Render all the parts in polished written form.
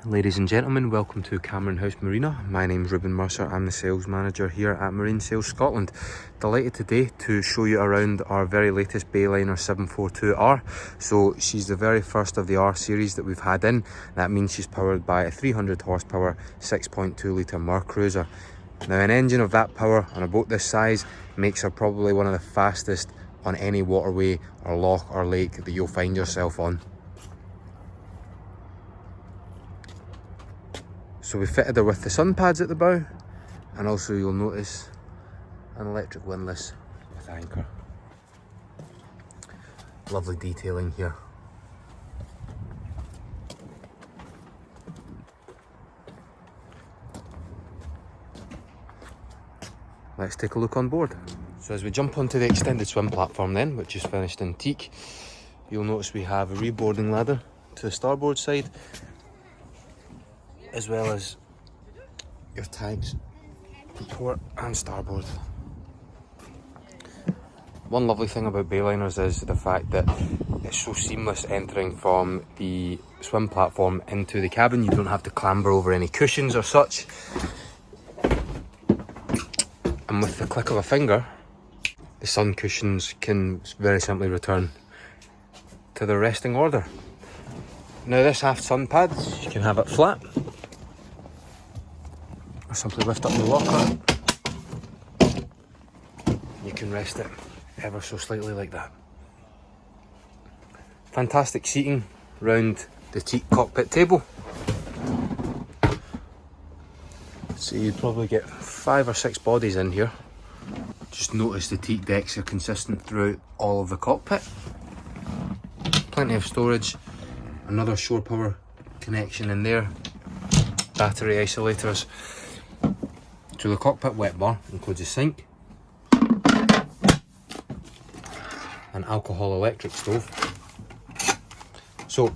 Ladies and gentlemen, welcome to Cameron House Marina. My name's Ruben Mercer. I'm the sales manager here at Marine Sales Scotland. Delighted today to show you around our very latest Bayliner 742R. So she's the very first of the R series that we've had in. That means she's powered by a 300 horsepower 6.2 litre Mer Cruiser. Now, an engine of that power on a boat this size makes her probably one of the fastest on any waterway or loch or lake that you'll find yourself on. So we fitted her with the sun pads at the bow, and also you'll notice an electric windlass with anchor. Lovely detailing here. Let's take a look on board. So as we jump onto the extended swim platform then, which is finished in teak, you'll notice we have a reboarding ladder to the starboard side, as well as your tags, port and starboard. One lovely thing about Bayliners is the fact that it's so seamless entering from the swim platform into the cabin. You don't have to clamber over any cushions or such. And with the click of a finger, the sun cushions can very simply return to their resting order. Now this aft sun pad, you can have it flat. Simply lift up the locker. You can rest it ever so slightly like that. Fantastic seating round the teak cockpit table. So you'd probably get 5 or 6 bodies in here. Just notice the teak decks are consistent throughout all of the cockpit. Plenty of storage. Another shore power connection in there. Battery isolators. So the cockpit wet bar includes a sink, an alcohol electric stove. So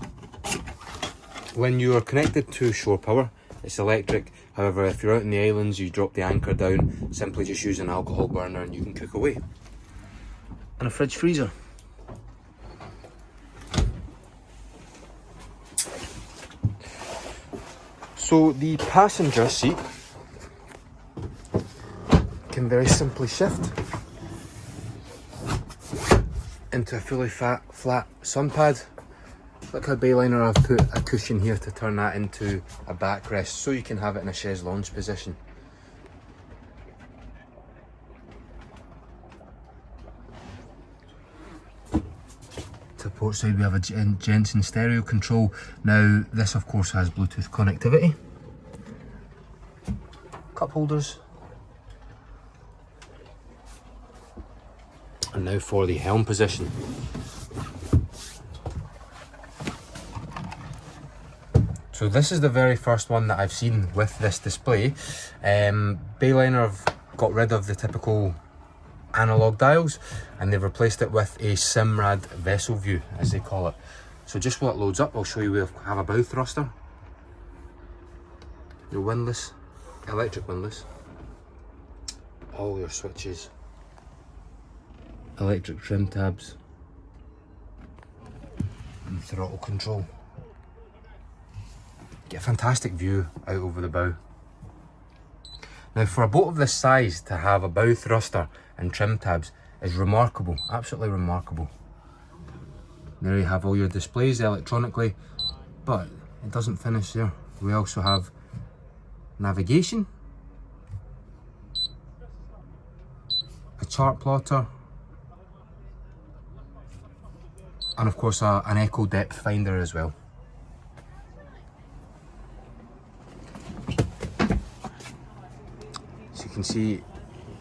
when you are connected to shore power, it's electric. However, if you're out in the islands, you drop the anchor down, simply just use an alcohol burner and you can cook away. And a fridge freezer. So the passenger seat can very simply shift into a fully flat sun pad. Look how Bayliner have put a cushion here to turn that into a backrest, so you can have it in a chaise lounge position. To port side we have a Jensen stereo control. Now this of course has Bluetooth connectivity. Cup holders. And now for the helm position. So this is the very first one that I've seen with this display. Bayliner have got rid of the typical analog dials and they've replaced it with a Simrad vessel view, as they call it. So just while it loads up, I'll show you we have a bow thruster, your windlass, electric windlass, all your switches, electric trim tabs and throttle control. Get a fantastic view out over the bow. Now for a boat of this size to have a bow thruster and trim tabs is remarkable, absolutely remarkable. There you have all your displays electronically, but it doesn't finish there. We also have navigation, a chart plotter, and of course an echo depth finder as well. So you can see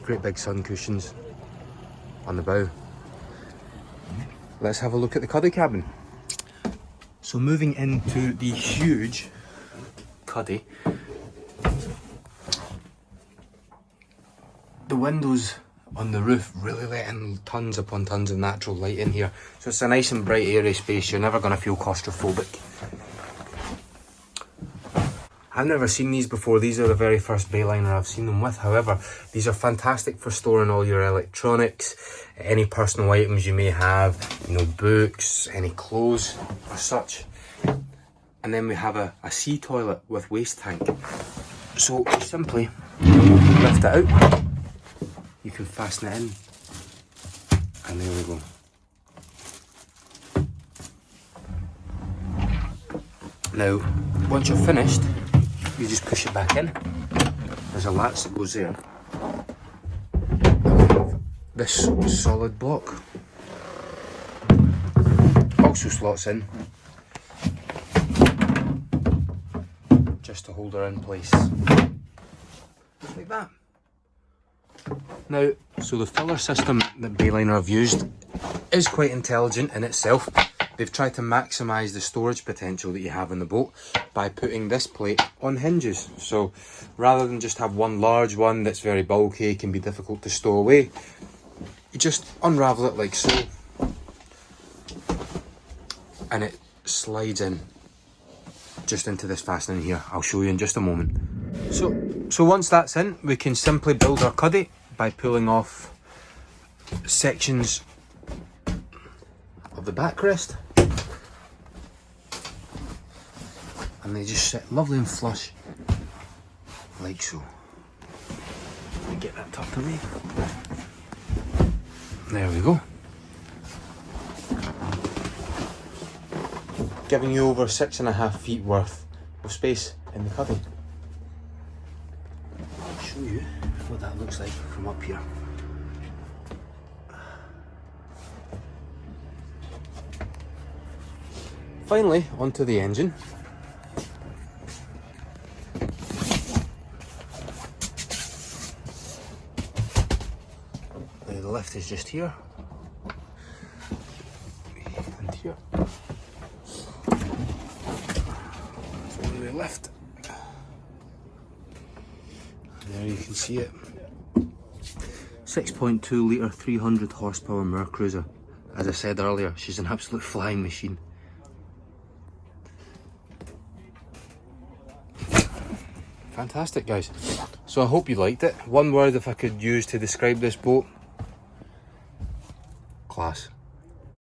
great big sun cushions on the bow. Let's have a look at the Cuddy cabin. So moving into the huge Cuddy, the windows on the roof really let in tons upon tons of natural light in here, so it's a nice and bright airy space. You're never going to feel claustrophobic. I've never seen these before. These are the very first Bayliner I've seen them with. However, these are fantastic for storing all your electronics, any personal items you may have, you know, books, any clothes or such. And then we have a sea toilet with waste tank. So you simply lift it out, you can fasten it in, and there we go. Now, once you're finished, you just push it back in. There's a latch that goes there. And we have this solid block. Also slots in, just to hold her in place. Like that. Now, so the filler system that Bayliner have used is quite intelligent in itself. They've tried to maximise the storage potential that you have in the boat by putting this plate on hinges. So rather than just have one large one that's very bulky, can be difficult to stow away, you just unravel it like so, and it slides in just into this fastening here. I'll show you in just a moment. So once that's in, we can simply build our cuddy by pulling off sections of the backrest, and they just sit lovely and flush like so. Let me get that tucked away. There we go. Giving you over 6.5 feet worth of space in the cuddy. I'll show you what that looks like from up here. Finally, onto the engine. Now the lift is just here and here. Lift. There you can see it. 6.2 litre, 300 horsepower Mercruiser. As I said earlier, she's an absolute flying machine. Fantastic, guys. So I hope you liked it. One word if I could use to describe this boat: class.